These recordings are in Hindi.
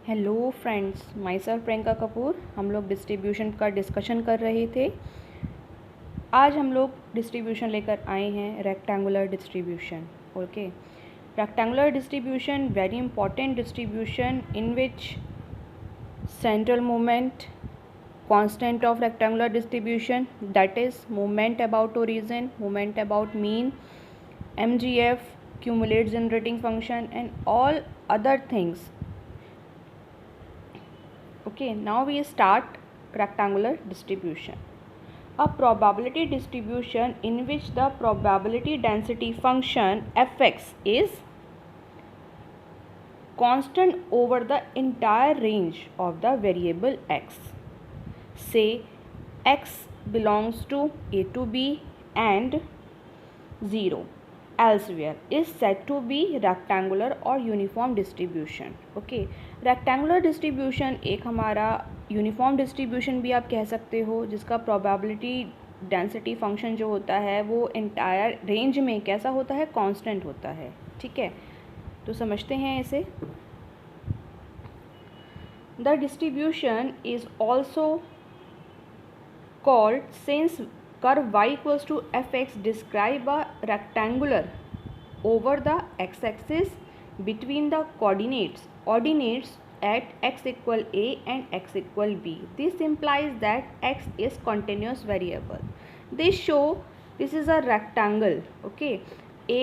Hello friends, my self Priyanka Kapoor. हम लोग डिस्ट्रीब्यूशन का डिस्कशन कर रहे थे। आज हम लोग डिस्ट्रीब्यूशन लेकर आए हैं rectangular distribution. Okay, rectangular distribution very important distribution in which central moment constant of rectangular distribution, that is moment about origin, moment about mean, MGF, cumulate generating function and all other things. Okay, now we start rectangular distribution. A probability distribution in which the probability density function fx is constant over the entire range of the variable x. Say x belongs to a to b and 0 elsewhere is said to be rectangular or uniform distribution. Okay, rectangular distribution एक हमारा यूनिफॉर्म डिस्ट्रीब्यूशन भी आप कह सकते हो, जिसका प्रोबेबिलिटी डेंसिटी फंक्शन जो होता है वो एंटायर रेंज में कैसा होता है, कांस्टेंट होता है। ठीक है, तो समझते हैं इसे। The distribution is also called since curve y equals to fx describe a rectangular over the x-axis between the ordinates at x equal a and x equal b. This implies that x is continuous variable. This show this is a rectangle. Okay, a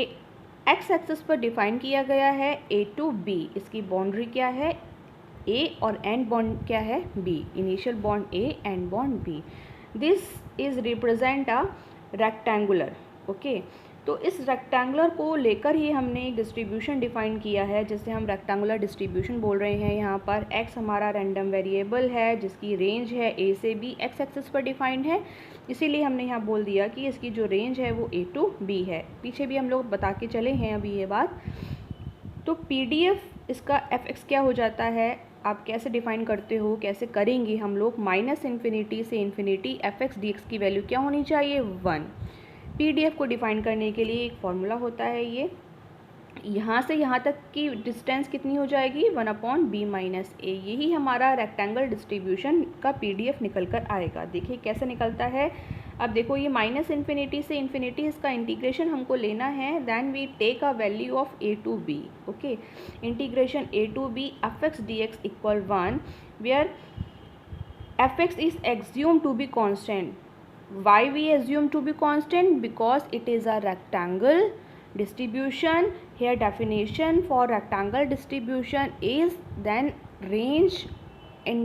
x axis पर डिफाइन किया गया है a to b। इसकी बाउंड्री क्या है, a और एंड बॉन्ड क्या है, b। Initial bond a and bond b। This is represent a rectangular. Okay, तो इस रेक्टेंगुलर को लेकर ही हमने एक डिस्ट्रीब्यूशन डिफाइन किया है, जिसे हम रेक्टेंगुलर डिस्ट्रीब्यूशन बोल रहे हैं। यहाँ पर x हमारा रैंडम वेरिएबल है जिसकी रेंज है a से b, x एक्सिस पर डिफाइंड है, इसीलिए हमने यहाँ बोल दिया कि इसकी जो रेंज है वो a टू b है। पीछे भी हम लोग बता के चले हैं अभी ये बात। तो PDF इसका fx क्या हो जाता है, आप कैसे डिफाइन करते हो, कैसे करेंगे हम लोग, माइनस इन्फिनिटी से इन्फिनिटी fx dx की वैल्यू क्या होनी चाहिए, 1। PDF को डिफाइन करने के लिए एक फॉर्मूला होता है, ये यहाँ से यहाँ तक की डिस्टेंस कितनी हो जाएगी, 1/b माइनस a। यही हमारा रेक्टेंगल डिस्ट्रीब्यूशन का PDF निकल कर आएगा। देखिए कैसे निकलता है। अब देखो ये माइनस इन्फिनिटी से इन्फिनिटी इसका इंटीग्रेशन हमको लेना है। Then we take a value of a to b। Okay, integration a to b fx dx equal 1 where fx is assumed to be constant. Why we assume to be constant? Because it is a rectangle distribution. Here definition for rectangle distribution is then range in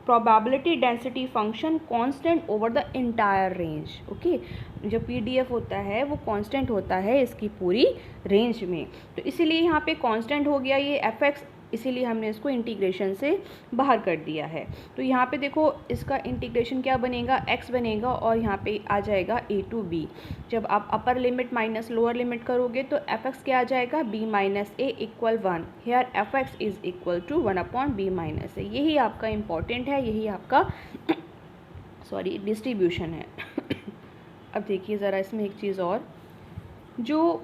probability density function constant over the entire range. Okay, जो PDF होता है वो कांस्टेंट होता है इसकी पूरी रेंज में, तो इसीलिए यहाँ पे कांस्टेंट हो गया ये fx, इसीलिए हमने इसको इंटीग्रेशन से बाहर कर दिया है। तो यहाँ पे देखो इसका इंटीग्रेशन क्या बनेगा, x बनेगा और यहाँ पे आ जाएगा a टू b। जब आप upper limit minus lower limit करोगे तो fx क्या आ जाएगा, b minus a equal 1। Here fx is equal to 1/b minus a। यही आपका इम्पॉर्टेंट है, यही आपका सॉरी डिस्ट्रीब्यूशन है। अब देखिए ज़रा इसमें एक चीज़ और, जो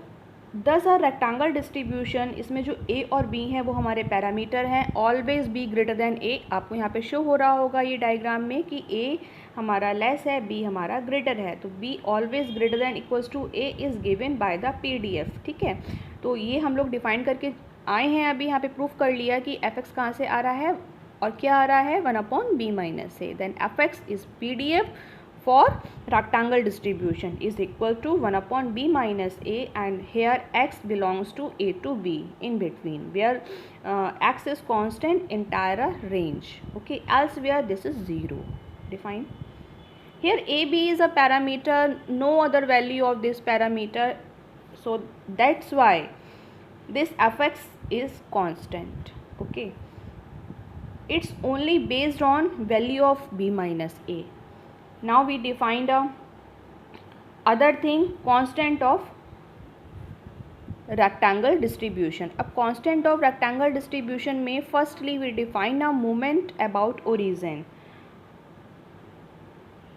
दस आर रेक्टेंगल डिस्ट्रीब्यूशन, इसमें जो a और b हैं वो हमारे पैरामीटर हैं। Always b greater than a, आपको यहाँ पे शो हो रहा होगा ये डायग्राम में कि a हमारा लेस है, b हमारा ग्रेटर है, तो b always greater than equals to a is given by the PDF। ठीक है, तो ये हम लोग डिफाइन करके आए हैं, अभी यहाँ पे प्रूफ कर लिया कि fx कहाँ से आ रहा है और क्या आ रहा है, 1/b minus a। Then fx is PDF for rectangle distribution is equal to 1/b minus a, and here x belongs to a to b in between where x is constant entire range. Okay, elsewhere this is 0 define. Here ab is a parameter, no other value of this parameter, so that's why this fx is constant. Okay, it's only based on value of b minus a. Now we defined a other thing, constant of rectangle distribution. अब constant of rectangle distribution में firstly we define a moment about origin.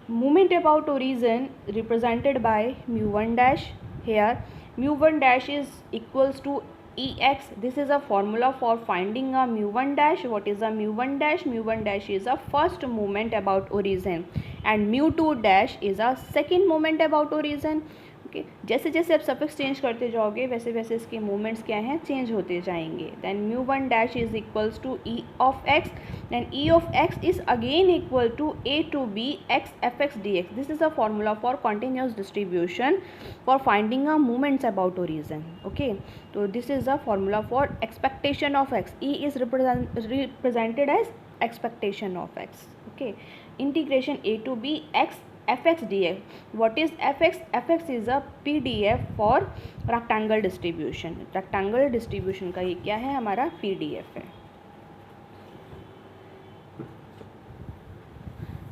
Moment about origin represented by mu1 dash. Here mu1 dash is equals to ex. This is a formula for finding a mu1 dash. What is a mu1 dash? mu1 dash is a first moment about origin and mu2 dash is a second moment about origin. Okay, जैसे जैसे आप सफिक्स चेंज करते जाओगे वैसे वैसे इसके मूवमेंट्स क्या हैं, चेंज होते जाएंगे. Then mu1 dash is equals to e of x, then e of x is again equal to a to b x fx dx. This is a formula for continuous distribution for finding a moments about origin. Okay, so this is a formula for expectation of x. E is represented as expectation of x. Okay, integration a to b x fx dx. What is fx? fx is a pdf for rectangle distribution. rectangle distribution का ये क्या है, हमारा pdf है.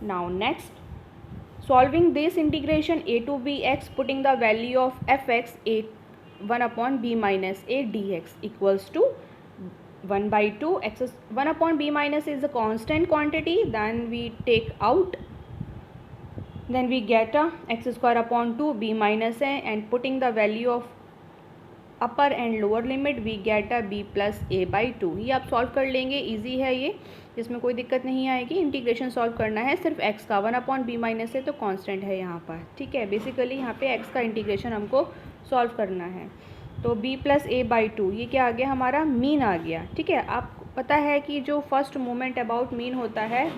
Now next, solving this integration a to b x, putting the value of fx a 1 upon b minus a dx equals to 1 by 2 x. 1 upon b minus is a constant quantity, then we take out, then we get a x square upon 2 b minus a, and putting the value of upper and lower limit we get a b plus a by 2. ये आप सॉल्व कर लेंगे, इजी है ये, इसमें कोई दिक्कत नहीं आएगी. इंटीग्रेशन सॉल्व करना है सिर्फ x का. 1 अपॉन b माइनस है तो कांस्टेंट है यहाँ पर. ठीक है, बेसिकली यहाँ पे x का इंटीग्रेशन हमको सॉल्व करना है. तो b प्लस a बाई 2, ये क्या आ गया, हमारा मीन आ गया. ठीक है, आपको पता है कि जो फर्स्ट मोमेंट अबाउट मीन होता है,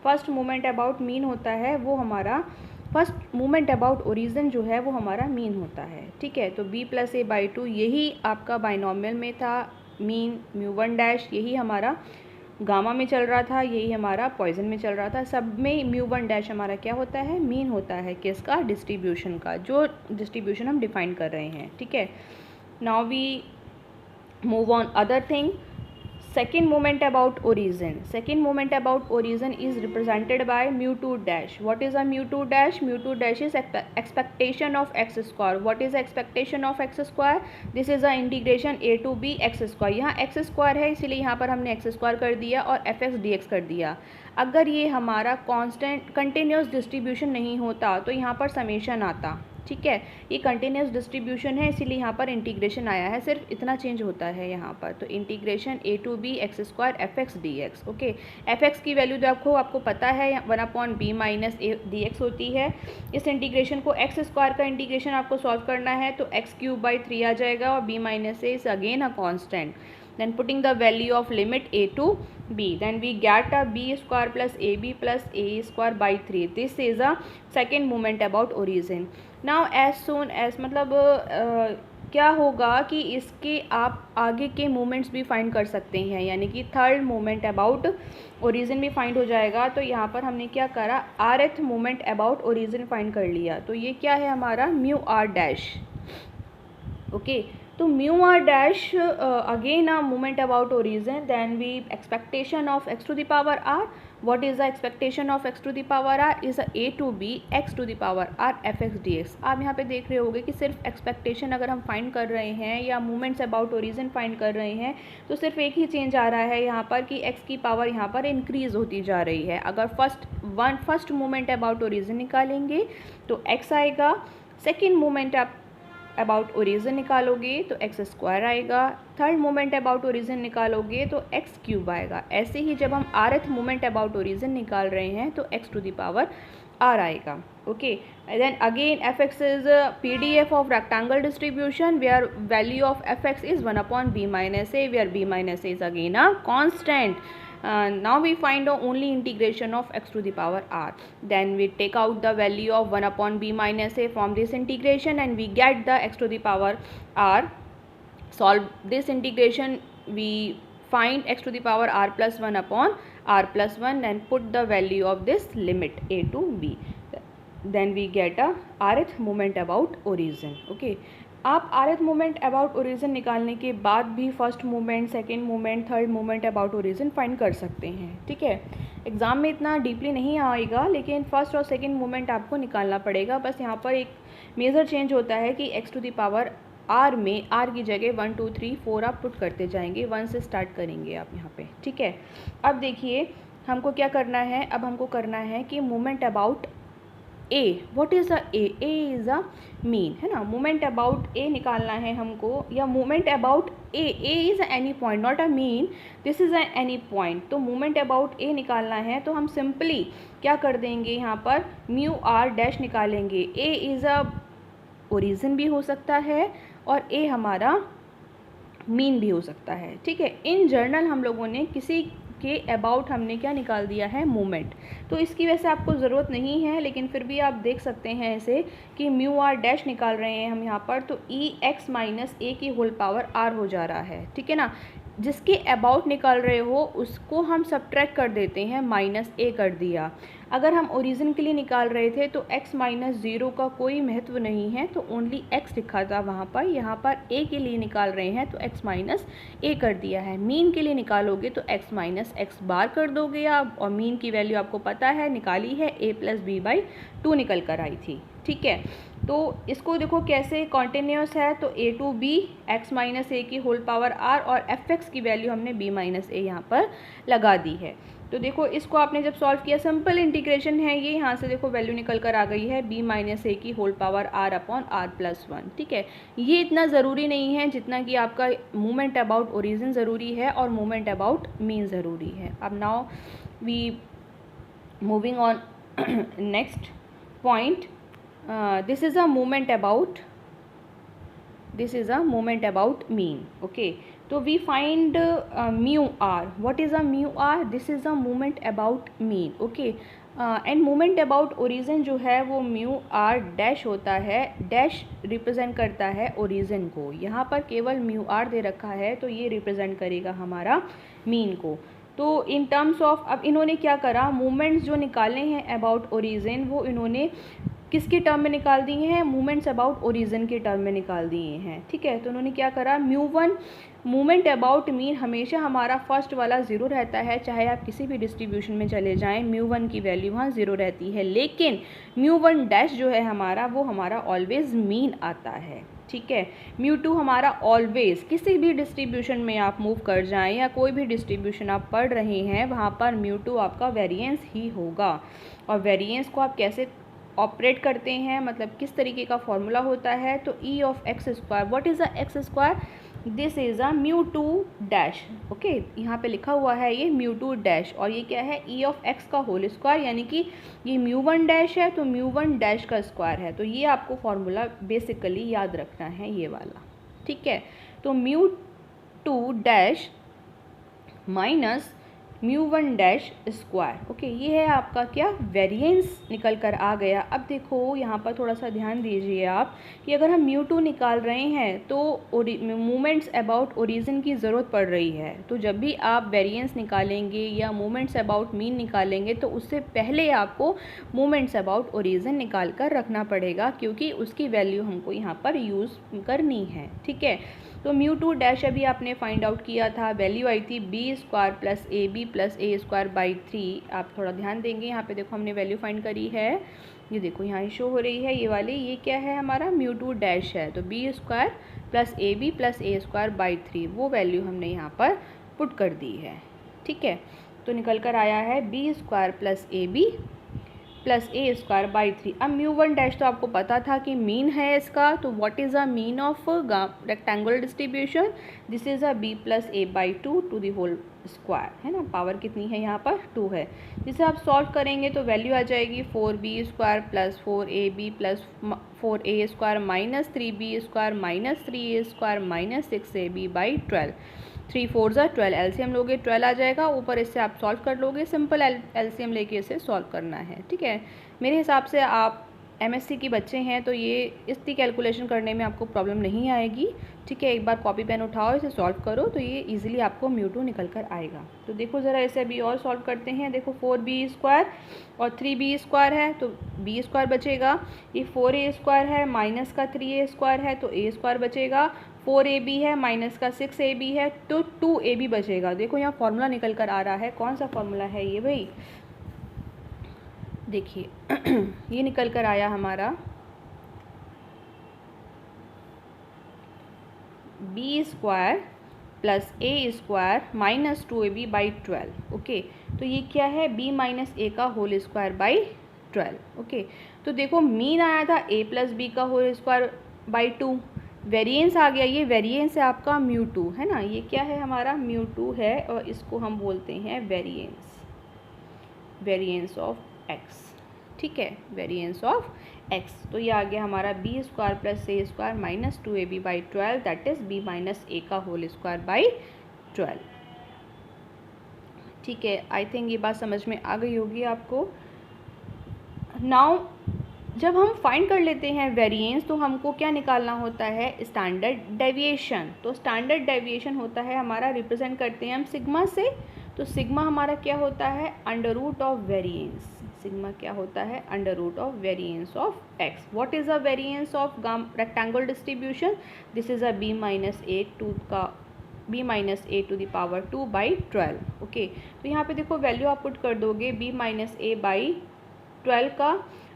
फर्स्ट मोमेंट अबाउट मीन होता है वो हमारा फर्स्ट मोमेंट अबाउट ओरिजिन जो है वो हमारा मीन होता है. ठीक है, तो b प्लस ए बाई 2 यही आपका बाइनोमियल में था. मीन mu1 डैश यही हमारा गामा में चल रहा था, यही हमारा पॉइजन में चल रहा था. सब में mu1 डैश हमारा क्या होता है, मीन होता है. किसका, डिस्ट्रीब्यूशन का, जो डिस्ट्रीब्यूशन हम डिफाइन कर रहे हैं. ठीक है, now we move on other thing. Second moment about origin. Second moment about origin is represented by mu2 dash. What is a mu2 dash? mu2 dash is expectation of x square. What is expectation of x square? This is a integration a to b x square. यहाँ x square है इसीलिए यहाँ पर हमने x square कर दिया और fx dx कर दिया. अगर ये हमारा कांस्टेंट कंटिन्यूस डिस्ट्रीब्यूशन नहीं होता तो यहाँ पर समेशन आता. ठीक है, ये कंटिन्यूस डिस्ट्रीब्यूशन है इसीलिए यहाँ पर इंटीग्रेशन आया है, सिर्फ इतना चेंज होता है यहाँ पर. तो integration a to b x square f x d x. Okay, f x की वैल्यू जो आपको पता है 1 upon b minus a d x होती है. इस इंटीग्रेशन को एक्स स्क्वायर का इंटीग्रेशन आपको सॉल्व करना है तो एक्स क्यूब बाई 3 आ जाएगा और b minus a is again a constant. Then putting the value of limit a to b, then we get a b square plus ab plus a square by 3. This is a second moment about origin. Now as soon as मतलब क्या होगा कि इसके आप आगे के मोमेंट्स भी फाइंड कर सकते हैं, यानी कि थर्ड मोमेंट अबाउट ओरिजिन भी फाइंड हो जाएगा. तो यहाँ पर हमने क्या करा, rth moment about origin find कर लिया. तो ये क्या है हमारा म्यू आर डैश. ओके, तो mu r dash again a moment about origin. Then we expectation of x to the power r. What is the expectation of x to the power r is a to b x to the power R F x d x. आप यहाँ पे देख रहे होगे कि सिर्फ एक्सपेक्टेशन अगर हम फाइंड कर रहे हैं या मोमेंट्स अबाउट ओरिजिन फाइंड कर रहे हैं तो सिर्फ एक ही चेंज आ रहा है यहाँ पर कि एक्स की पावर यहाँ पर इंक्रीज होती जा रही है. अगर फर्स्ट मोमेंट अबाउट ओरिजिन निकालेंगे तो एक्स आएगा. सेकेंड मोमेंट आप अबाउट ओरिजिन निकालोगे तो एक्स स्क्वायर आएगा. थर्ड मोमेंट अबाउट ओरिजिन निकालोगे तो एक्स क्यूब आएगा. ऐसे ही जब हम rth मोमेंट अबाउट ओरिजिन निकाल रहे हैं तो x to the power r आएगा. Okay, then again f x is p d f of rectangle distribution where value of f x is 1 upon b minus a where b minus a is again a constant. Now we find only integration of x to the power r. Then we take out the value of 1 upon b minus a from this integration and we get the x to the power r. Solve this integration, we find x to the power r plus 1 upon r plus 1 and put the value of this limit a to b. Then we get a rth moment about origin. Okay, आप rth मोमेंट अबाउट ओरिजिन निकालने के बाद भी first moment, second moment, third moment about origin find कर सकते हैं. ठीक है, एग्ज़ाम में इतना डीपली नहीं आएगा लेकिन फर्स्ट और सेकेंड मोमेंट आपको निकालना पड़ेगा. बस यहाँ पर एक मेजर चेंज होता है कि x to the power r में आर की जगह 1 2 3 4 आप पुट करते जाएंगे. 1 से स्टार्ट करेंगे आप यहाँ पे. ठीक है, अब देखिए हमको क्या करना है. अब हमको करना है कि moment about A, what is a A is a mean, है ना। मोमेंट अबाउट ए निकालना है हमको, या moment about A is any point, not a mean, this is any point. तो मोमेंट अबाउट ए निकालना है तो हम सिंपली क्या कर देंगे, यहाँ पर म्यू आर डैश निकालेंगे। ए इज़ अ ओरिजिन भी हो सकता है और ए हमारा मीन भी हो सकता है, ठीक है। इन जर्नल हम लोगों ने किसी के अबाउट हमने क्या निकाल दिया है, मोमेंट। तो इसकी वैसे आपको ज़रूरत नहीं है, लेकिन फिर भी आप देख सकते हैं ऐसे कि म्यू आर डैश निकाल रहे हैं हम यहाँ पर, तो ई एक्स माइनस ए की होल पावर आर हो जा रहा है, ठीक है ना। जिसके अबाउट निकाल रहे हो उसको हम सब्ट्रैक्ट कर देते हैं, माइनस ए कर दिया। अगर हम ओरिजिन के लिए निकाल रहे थे तो x माइनस ज़ीरो का कोई महत्व नहीं है, तो ओनली x लिखा था वहाँ पर। यहाँ पर a के लिए निकाल रहे हैं तो x माइनस ए कर दिया है। मीन के लिए निकालोगे तो x माइनस एक्स बार कर दोगे आप, और मीन की वैल्यू आपको पता है निकाली है, a प्लस बी बाई 2 निकल कर आई थी, ठीक है। तो इसको देखो कैसे कॉन्टिन्यूस है, तो a to b x minus a की होल पावर r, और एफ एक्स की वैल्यू हमने b माइनस ए यहाँ पर लगा दी है। तो देखो इसको आपने जब सॉल्व किया, सिंपल इंटीग्रेशन है ये, यहाँ से देखो वैल्यू निकल कर आ गई है b माइनस ए की whole power r upon r plus 1, ठीक है। ये इतना ज़रूरी नहीं है जितना कि आपका मोमेंट अबाउट ओरिजिन ज़रूरी है और मोमेंट अबाउट मीन ज़रूरी है। अब now we moving on next point, this is a moment about mean, okay। तो we find mu r, what is a mu r, this is a moment about mean, okay। End moment about origin जो है वो म्यू आर डैश होता है, डैश रिप्रेजेंट करता है ओरिजिन को। यहाँ पर केवल म्यू आर दे रखा है तो ये रिप्रेजेंट करेगा हमारा मीन को। तो इन टर्म्स ऑफ, अब इन्होंने क्या करा, मोमेंट्स जो निकाले हैं अबाउट ओरिजिन वो इन्होंने किसके टर्म में निकाल दिए हैं, मोमेंट्स अबाउट ओरिजिन के टर्म में निकाल दिए हैं, ठीक है। तो उन्होंने क्या करा, mu one moment about mean हमेशा हमारा फर्स्ट वाला ज़ीरो रहता है, चाहे आप किसी भी डिस्ट्रीब्यूशन में चले जाएं, म्यू वन की वैल्यू वहाँ ज़ीरो रहती है। लेकिन म्यू वन डैश जो है हमारा, वो हमारा ऑलवेज़ मीन आता है, ठीक है। म्यू टू हमारा ऑलवेज़, किसी भी डिस्ट्रीब्यूशन में आप मूव कर जाएं या कोई भी डिस्ट्रीब्यूशन आप पढ़ रहे हैं, वहाँ पर म्यू टू आपका वेरिएंस ही होगा। और वेरिएंस को आप कैसे ऑपरेट करते हैं, मतलब किस तरीके का फॉर्मूला होता है, तो ई of x square, what is a x square, this is a mu two dash, okay. यहाँ पे लिखा हुआ है ये म्यू टू डैश, और ये क्या है, ई ऑफ एक्स का होल स्क्वायर, यानी कि ये म्यू वन डैश है तो म्यू वन डैश का स्क्वायर है। तो ये आपको फॉर्मूला बेसिकली याद रखना है, ये वाला, ठीक है। तो mu two dash minus mu one dash square, okay, ये है आपका क्या, वेरिएंस निकल कर आ गया। अब देखो यहाँ पर थोड़ा सा ध्यान दीजिए आप कि अगर हम म्यू टू निकाल रहे हैं तो मोमेंट्स अबाउट ओरिजिन की ज़रूरत पड़ रही है। तो जब भी आप वेरिएंस निकालेंगे या मोमेंट्स अबाउट मीन निकालेंगे तो उससे पहले आपको मोमेंट्स अबाउट ओरिजिन निकाल कर रखना पड़ेगा, क्योंकि उसकी वैल्यू हमको यहाँ पर यूज़ करनी है, ठीक है। तो म्यू टू डैश अभी आपने फाइंड आउट किया था, वैल्यू आई थी b square plus a b plus a square by 3। आप थोड़ा ध्यान देंगे, यहाँ पे देखो हमने वैल्यू फाइंड करी है, ये देखो यहाँ शो हो रही है ये वाली, ये क्या है हमारा म्यू टू डैश है। तो b square plus a b plus a square by 3, वो वैल्यू हमने यहाँ पर पुट कर दी है, ठीक है। तो निकल कर आया है b square plus a b plus a square by 3। अब म्यू वन डैश तो आपको पता था कि मीन है इसका, तो what is a mean of rectangular distribution, this is a b plus a by 2 to the whole square, है ना। पावर कितनी है यहाँ पर, 2 है। जिसे आप सॉल्व करेंगे तो वैल्यू आ जाएगी 4b square plus 4ab plus 4a square minus 3b square minus 3a square minus 6ab by 12। 3 4 ज़ा 12, एलसीएम लोगे 12 आ जाएगा, ऊपर इससे आप सॉल्व कर लोगे, सिंपल एलसीएम लेके इसे सॉल्व करना है, ठीक है। मेरे हिसाब से आप एमएससी की बच्चे हैं तो ये इसकी कैलकुलेशन करने में आपको प्रॉब्लम नहीं आएगी, ठीक है। एक बार कॉपी पेन उठाओ, इसे सॉल्व करो तो ये इजीली आपको म्यू टू निकल कर आएगा। तो देखो ज़रा इसे अभी और सॉल्व करते हैं। देखो 4b स्क्वायर और 3b स्क्वायर है तो b स्क्वायर बचेगा, ये 4a स्क्वायर है माइनस का 3a स्क्वायर है तो a स्क्वायर बचेगा, 4ab है माइनस का 6ab है तो 2ab बचेगा। देखो यहाँ फॉर्मूला निकल कर आ रहा है, कौन सा फॉर्मूला है ये भाई, देखिए ये निकल कर आया हमारा b square plus a square minus 2ab by 12, okay. तो ये क्या है, b माइनस ए का होल स्क्वायर बाई 12। ओके, तो देखो मीन आया था a प्लस बी का होल स्क्वायर बाई 2, वेरिएंस आ गया, ये वेरिएंस है आपका μ2 है ना, ये क्या है हमारा μ2 है और इसको हम बोलते हैं वेरिएंस ऑफ x। ठीक है, वेरिएंस ऑफ x, तो ये आ गया हमारा b square plus a square minus 2ab by 12, that is b minus a का होल स्क्वायर बाई 12। ठीक है, आई थिंक ये बात समझ में आ गई होगी आपको। नाउ जब हम फाइंड कर लेते हैं वेरिएंस तो हमको क्या निकालना होता है, स्टैंडर्ड डेविएशन। तो स्टैंडर्ड डेविएशन होता है हमारा, रिप्रेजेंट करते हैं हम सिग्मा से, तो सिग्मा हमारा क्या होता है, under root of variance. Sigma क्या होता है, under root of variance of x. What is a variance of rectangular distribution, this is a b minus a to the power 2 by 12। Okay, तो यहाँ पे देखो वैल्यू आप पुट कर दोगे b माइनस ए बाई 12 का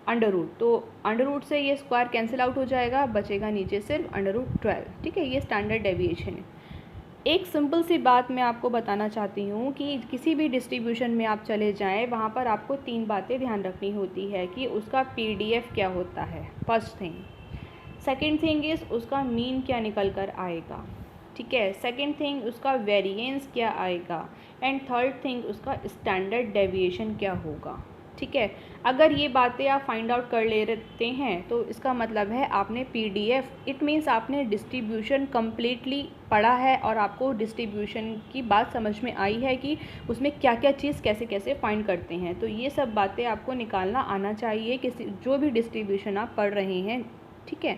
अंडर रूट, तो अंडर रूट से ये स्क्वायर कैंसिल आउट हो जाएगा, बचेगा नीचे सिर्फ अंडर रूट 12। ठीक है, ये स्टैंडर्ड डेविएशन है। एक सिंपल सी बात मैं आपको बताना चाहती हूँ कि किसी भी डिस्ट्रीब्यूशन में आप चले जाएं, वहाँ पर आपको 3 बातें ध्यान रखनी होती है कि उसका PDF क्या होता है, first thing. Second thing is उसका मीन क्या निकल कर आएगा। ठीक है, सेकेंड थिंग उसका वेरिएंस क्या आएगा, एंड थर्ड थिंग उसका स्टैंडर्ड डेविएशन क्या होगा। ठीक है, अगर ये बातें आप फाइंड आउट कर लेते हैं तो इसका मतलब है आपने PDF, इट मीन्स आपने डिस्ट्रीब्यूशन कम्प्लीटली पढ़ा है और आपको डिस्ट्रीब्यूशन की बात समझ में आई है कि उसमें क्या क्या चीज़ कैसे कैसे फाइंड करते हैं। तो ये सब बातें आपको निकालना आना चाहिए किसी जो भी डिस्ट्रीब्यूशन आप पढ़ रहे हैं। ठीक है,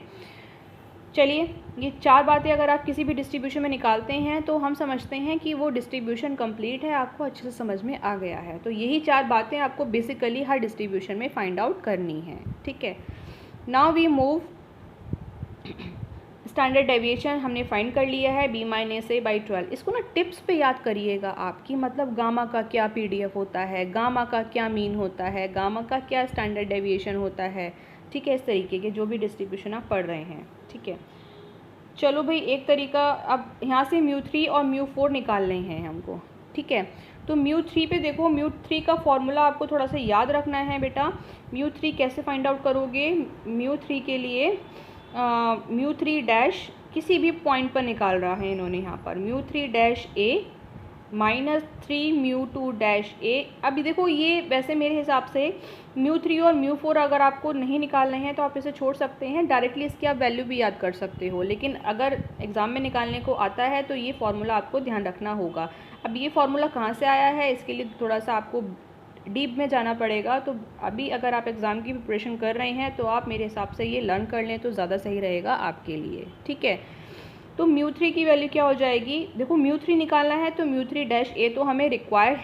चलिए ये 4 बातें अगर आप किसी भी डिस्ट्रीब्यूशन में निकालते हैं तो हम समझते हैं कि वो डिस्ट्रीब्यूशन कंप्लीट है, आपको अच्छे से समझ में आ गया है। तो यही 4 बातें आपको बेसिकली हर डिस्ट्रीब्यूशन में फाइंड आउट करनी है। ठीक है, now we move, standard deviation हमने फाइंड कर लिया है b माइनस ए बाई 12। इसको ना टिप्स पे याद करिएगा आपकी, मतलब गामा का क्या PDF होता है, गामा का क्या मीन होता है, गामा का क्या स्टैंडर्ड डेविएशन होता है। ठीक है, इस तरीके के जो भी डिस्ट्रीब्यूशन आप पढ़ रहे हैं। ठीक है, चलो भाई एक तरीका, अब यहाँ से μ3 और μ4 निकालने हैं हमको। ठीक है, तो μ3 पे देखो, μ3 का फॉर्मूला आपको थोड़ा सा याद रखना है बेटा। μ3 कैसे फाइंड आउट करोगे, μ3 के लिए μ3 डैश किसी भी पॉइंट पर निकाल रहा है इन्होंने यहाँ पर, μ3 dash a minus 3 μ2 dash a। अभी देखो ये वैसे मेरे हिसाब से μ3 और μ4 अगर आपको नहीं निकालने हैं तो आप इसे छोड़ सकते हैं, डायरेक्टली इसकी आप वैल्यू भी याद कर सकते हो, लेकिन अगर एग्ज़ाम में निकालने को आता है तो ये फार्मूला आपको ध्यान रखना होगा। अब ये फार्मूला कहाँ से आया है, इसके लिए थोड़ा सा आपको डीप में जाना पड़ेगा। तो अभी अगर आप एग्ज़ाम की प्रिपरेशन कर रहे हैं तो आप मेरे हिसाब से ये लर्न कर लें तो ज़्यादा सही रहेगा आपके लिए। ठीक है, तो μ3 की वैल्यू क्या हो जाएगी, देखो μ3 निकालना है तो μ3 डैश a तो हमें रिक्वायर्ड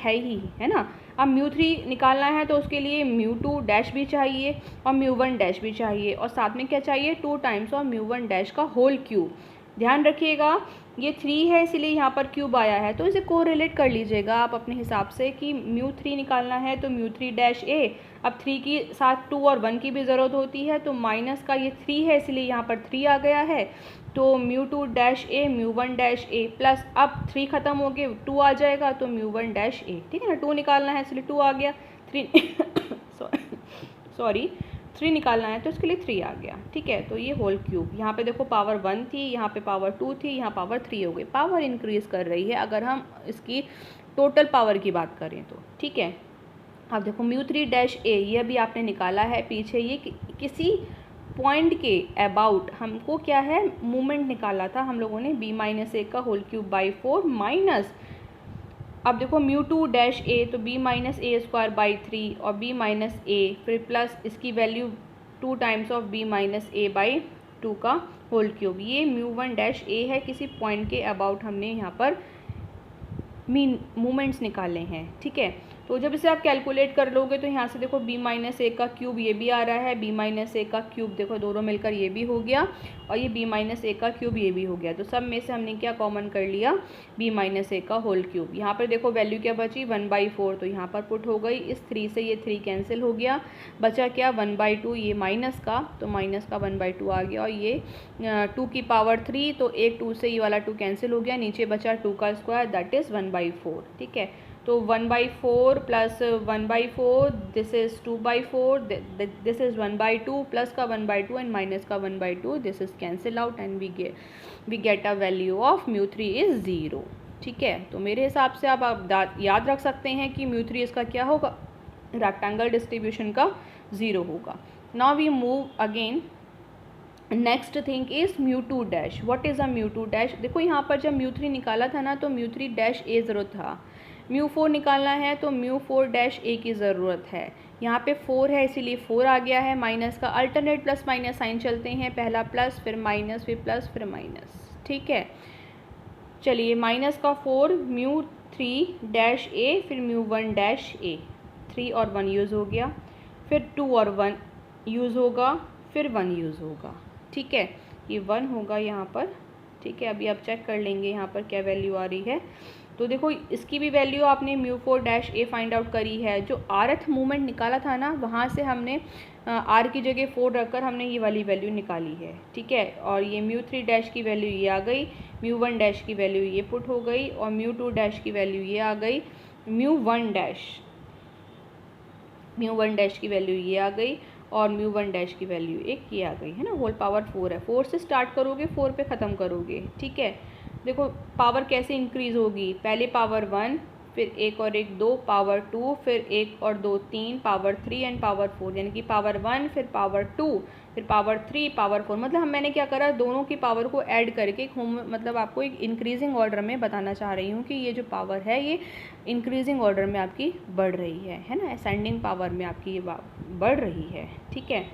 है ना। अब μ3 निकालना है तो उसके लिए μ2 डैश भी चाहिए और μ1 डैश भी चाहिए, और साथ में क्या चाहिए, 2 टाइम्स ऑफ μ1 डैश का होल क्यूब। ध्यान रखिएगा ये 3 है इसीलिए यहाँ पर क्यूब आया है, तो इसे कोरिलेट कर लीजिएगा आप अपने हिसाब से कि μ3 निकालना है तो μ3 डैश a, अब 3 की साथ 2 और 1 की भी ज़रूरत होती है, तो माइनस का ये 3 है इसलिए यहाँ पर 3 आ गया है, तो μ2 डैश a μ1 डैश a प्लस अब 3 ख़त्म हो गए 2 आ जाएगा तो μ1 डैश a। ठीक है ना, 2 निकालना है इसलिए 2 आ गया, 3 निकालना है तो इसके लिए 3 आ गया। ठीक है, तो ये होल क्यूब, यहाँ पे देखो पावर 1 थी, यहाँ पे पावर 2 थी, यहाँ पावर 3 हो गई, पावर इंक्रीज़ कर रही है अगर हम इसकी टोटल पावर की बात करें तो। ठीक है, अब देखो μ3 डैश a ये भी आपने निकाला है, पीछे ये किसी पॉइंट के अबाउट हमको क्या है मूवमेंट निकाला था हम लोगों ने, b माइनस ए का होल क्यूब बाई 4 माइनस, अब देखो μ2 डैश a तो b minus A square by 3 और b माइनस a फिर प्लस इसकी value 2 times of b minus a by 2 का होल क्यूब। ये μ1 डैश a है, किसी पॉइंट के अबाउट हमने यहाँ पर मीन मूवमेंट्स निकाले हैं। ठीक है, तो जब इसे आप कैलकुलेट कर लोगे तो यहाँ से देखो b माइनस ए का क्यूब ये भी आ रहा है, b माइनस ए का क्यूब देखो दोनों मिलकर ये भी हो गया और ये b माइनस ए का क्यूब ये भी हो गया, तो सब में से हमने क्या कॉमन कर लिया, b माइनस ए का होल क्यूब। यहाँ पर देखो वैल्यू क्या बची 1/4, तो यहाँ पर पुट हो गई, इस 3 से ये 3 कैंसिल हो गया, बचा क्या 1/2, ये माइनस का तो माइनस का 1/2 आ गया, और ये 2 की पावर 3 तो एक 2 से ये वाला 2 कैंसिल हो गया, नीचे बचा 2 का स्क्वायर दैट इज़ 1/4। ठीक है, तो 1/4 plus 1/4, this is 2/4, this is 1/2, plus का 1/2 एंड माइनस का 1/2, this is cancel out and we get a value of μ3 is 0। ठीक है, तो मेरे हिसाब से आप याद रख सकते हैं कि μ3 इसका क्या होगा, रेक्टेंगल डिस्ट्रीब्यूशन का 0 होगा। Now we move again, next thing is μ2 dash. What is a μ2 dash? देखो यहाँ पर जब μ3 निकाला था ना तो μ3 डैश ए ज़रूरत था, μ4 निकालना है तो μ4 डैश ए की ज़रूरत है। यहाँ पे 4 है इसीलिए 4 आ गया है। माइनस का अल्टरनेट प्लस माइनस साइन चलते हैं, पहला प्लस फिर माइनस फिर प्लस फिर माइनस। ठीक है, चलिए माइनस का 4 μ3 डैश ए फिर μ1 डैश ए, 3 और 1 यूज़ हो गया, फिर 2 और 1 यूज़ होगा, फिर 1 यूज़ होगा। ठीक है, ये 1 होगा यहाँ पर। ठीक है, अभी आप चेक कर लेंगे यहाँ पर क्या वैल्यू आ रही है। तो देखो इसकी भी वैल्यू आपने μ4 डैश ए फाइंड आउट करी है। जो rth मूवमेंट निकाला था ना, वहाँ से हमने r की जगह 4 रखकर हमने ये वाली वैल्यू निकाली है। ठीक है, और ये μ3 डैश की वैल्यू ये आ गई, μ1 डैश की वैल्यू ये पुट हो गई, और μ2 डैश की वैल्यू ये आ गई, μ1 डैश की वैल्यू ये आ गई, और μ1 डैश की वैल्यू एक ये आ गई है ना। होल पावर 4 है, 4 से स्टार्ट करोगे 4 पे ख़त्म करोगे। ठीक है, देखो पावर कैसे इंक्रीज़ होगी, पहले पावर 1, फिर 1 और 1 2, पावर 2, फिर 1 और 2 3, पावर 3 एंड पावर 4, यानी कि पावर 1 फिर पावर 2 फिर पावर 3 पावर 4। मतलब मैंने क्या करा, दोनों की पावर को ऐड करके मतलब आपको एक इंक्रीजिंग ऑर्डर में बताना चाह रही हूँ कि ये जो पावर है ये इंक्रीजिंग ऑर्डर में आपकी बढ़ रही है ना, असेंडिंग पावर में आपकी ये बढ़ रही है। ठीक है,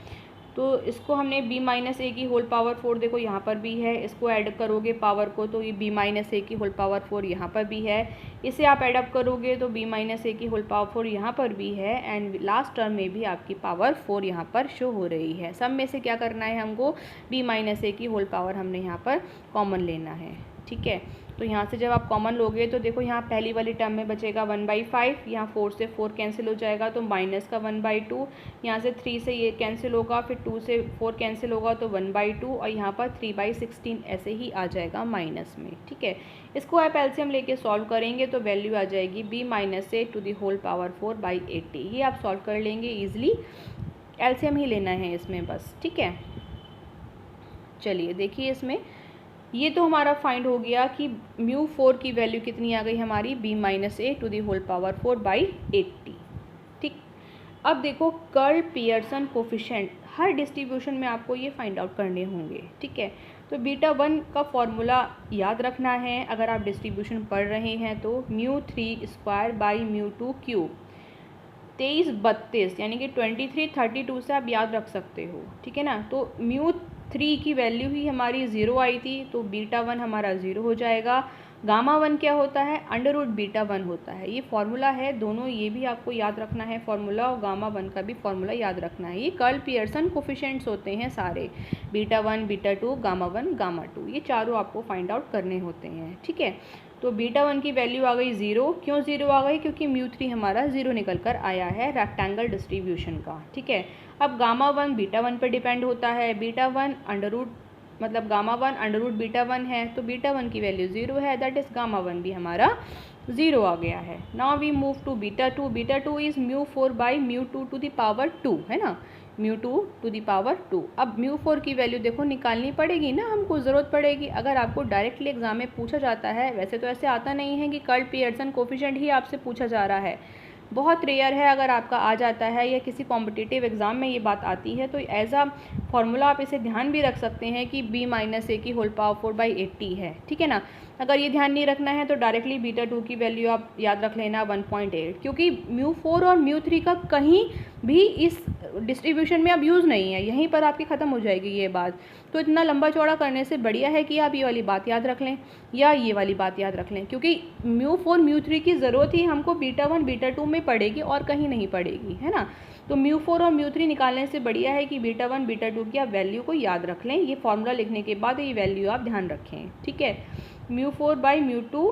तो इसको हमने b माइनस ए की होल पावर 4, देखो यहाँ पर भी है, इसको ऐड करोगे पावर को तो ये b माइनस ए की होल पावर 4 यहाँ पर भी है, इसे आप ऐड अप करोगे तो b माइनस ए की होल पावर 4 यहाँ पर भी है, एंड लास्ट टर्म में भी आपकी पावर 4 यहाँ पर शो हो रही है। सब में से क्या करना है हमको, b माइनस ए की होल पावर हमने यहाँ पर कॉमन लेना है। ठीक है, तो यहाँ से जब आप कॉमन लोगे तो देखो यहाँ पहली वाली टर्म में बचेगा 1/5, यहाँ 4 से 4 कैंसिल हो जाएगा तो माइनस का 1/2, यहाँ से 3 से ये कैंसिल होगा, फिर 2 से 4 कैंसिल होगा तो 1/2, और यहाँ पर 3/16 ऐसे ही आ जाएगा माइनस में। ठीक है, इसको आप एलसीएम लेके सॉल्व करेंगे तो वैल्यू आ जाएगी b minus a to the whole power 4/80। ये आप सॉल्व कर लेंगे ईजिली, एलसीएम ही लेना है इसमें बस। ठीक है, चलिए देखिए इसमें ये तो हमारा फाइंड हो गया कि μ4 की वैल्यू कितनी आ गई हमारी, b minus a to the whole power 4/80। ठीक, अब देखो कर्ल पियर्सन कोफिशिएंट हर डिस्ट्रीब्यूशन में आपको ये फाइंड आउट करने होंगे। ठीक है, तो β1 का फॉर्मूला याद रखना है अगर आप डिस्ट्रीब्यूशन पढ़ रहे हैं तो, μ3 स्क्वायर बाई μ2 क्यूब, 23 32 यानी कि 23 32 से आप याद रख सकते हो। ठीक है ना, तो μ3 की वैल्यू ही हमारी 0 आई थी तो β1 हमारा 0 हो जाएगा। γ1 क्या होता है, √β1 होता है। ये फार्मूला है दोनों, ये भी आपको याद रखना है फार्मूला, और γ1 का भी फार्मूला याद रखना है। ये कर्ल पियर्सन कोफिशिएंट्स होते हैं सारे, β1 β2 γ1 γ2, ये चारों आपको फाइंड आउट करने होते हैं। ठीक है, तो β1 की वैल्यू आ गई 0। क्यों 0 आ गई, क्योंकि μ3 हमारा 0 निकल कर आया है रेक्टेंगल डिस्ट्रीब्यूशन का। ठीक है, अब γ1 β1 पर डिपेंड होता है, β1 मतलब γ1 √β1 है तो β1 की वैल्यू 0 है, दैट इज़ γ1 भी हमारा 0 आ गया है। Now we move to β2, β2 is μ4 by μ2 to the power 2 है ना, μ2 टू द पावर 2। अब μ4 की वैल्यू देखो निकालनी पड़ेगी ना, हमको ज़रूरत पड़ेगी। अगर आपको डायरेक्टली एग्जाम में पूछा जाता है, वैसे तो ऐसे आता नहीं है कि कर्ल पियर्सन कोफिशिएंट ही आपसे पूछा जा रहा है, बहुत रेयर है अगर आपका आ जाता है या किसी कॉम्पिटिटिव एग्ज़ाम में ये बात आती है तो एज अ फॉर्मूला आप इसे ध्यान भी रख सकते हैं कि b माइनस ए की होल पावर 4/80 है। ठीक है ना, अगर ये ध्यान नहीं रखना है तो डायरेक्टली β2 की वैल्यू आप याद रख लेना 1.8, क्योंकि μ4 और μ3 का कहीं भी इस डिस्ट्रीब्यूशन में अब यूज़ नहीं है, यहीं पर आपकी ख़त्म हो जाएगी ये बात। तो इतना लंबा चौड़ा करने से बढ़िया है कि आप ये वाली बात याद रख लें या ये वाली बात याद रख लें, क्योंकि μ4 μ3 की ज़रूरत ही हमको β1 β2 में पड़ेगी और कहीं नहीं पड़ेगी, है ना। तो μ4 और μ3 निकालने से बढ़िया है कि β1 β2 की आप वैल्यू को याद रख लें। ये फॉर्मूला लिखने के बाद ये वैल्यू आप ध्यान रखें। ठीक है, μ4 बाई μ2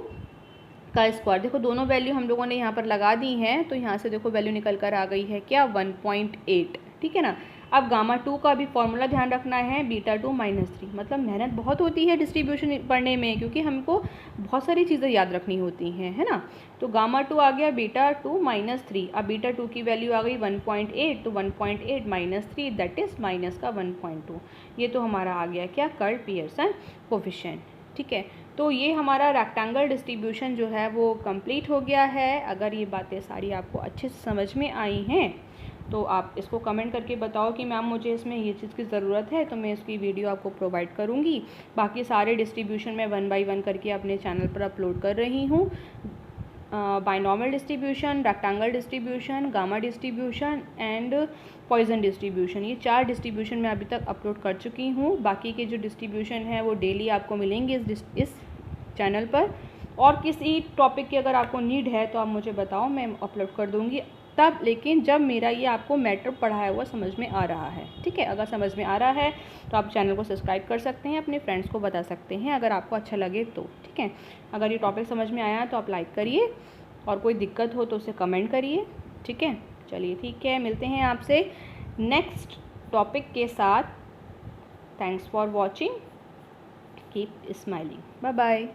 का स्क्वायर, देखो दोनों वैल्यू हम लोगों ने यहाँ पर लगा दी हैं तो यहाँ से देखो वैल्यू निकल कर आ गई है क्या, 1.8। ठीक है ना, अब गामा 2 का भी फॉर्मूला ध्यान रखना है, बीटा 2 -3। मतलब मेहनत बहुत होती है डिस्ट्रीब्यूशन पढ़ने में, क्योंकि हमको बहुत सारी चीज़ें याद रखनी होती हैं, है ना। तो गामा 2 आ गया बीटा 2 -3। अब बीटा 2 की वैल्यू आ गई 1.8, तो 1.8 -3 दैट इज़ माइनस का 1.2। ये तो हमारा आ गया क्या, कर्ल पियर्सन कोफिशिएंट। ठीक है, तो ये हमारा रेक्टेंगल डिस्ट्रीब्यूशन जो है वो कंप्लीट हो गया है। अगर ये बातें सारी आपको अच्छे से समझ में आई हैं तो आप इसको कमेंट करके बताओ कि मैम मुझे इसमें ये चीज़ की ज़रूरत है, तो मैं इसकी वीडियो आपको प्रोवाइड करूँगी। बाकी सारे डिस्ट्रीब्यूशन मैं 1 बाय 1 करके अपने चैनल पर अपलोड कर रही हूँ। Binomial distribution, rectangle distribution, gamma distribution and Poisson distribution, ये 4 डिस्ट्रीब्यूशन मैं अभी तक अपलोड कर चुकी हूँ। बाकी के जो डिस्ट्रीब्यूशन है वो डेली आपको मिलेंगे इस चैनल पर। और किसी टॉपिक की अगर आपको नीड है तो आप मुझे बताओ, मैं अपलोड कर दूँगी तब, लेकिन जब मेरा ये आपको मैटर पढ़ाया हुआ समझ में आ रहा है। ठीक है, अगर समझ में आ रहा है तो आप चैनल को सब्सक्राइब कर सकते हैं, अपने फ्रेंड्स को बता सकते हैं अगर आपको अच्छा लगे तो। ठीक है, अगर ये टॉपिक समझ में आया तो आप लाइक करिए, और कोई दिक्कत हो तो उसे कमेंट करिए। ठीक है, चलिए ठीक है, मिलते हैं आपसे नेक्स्ट टॉपिक के साथ। Thanks for watching, keep smiling, bye bye.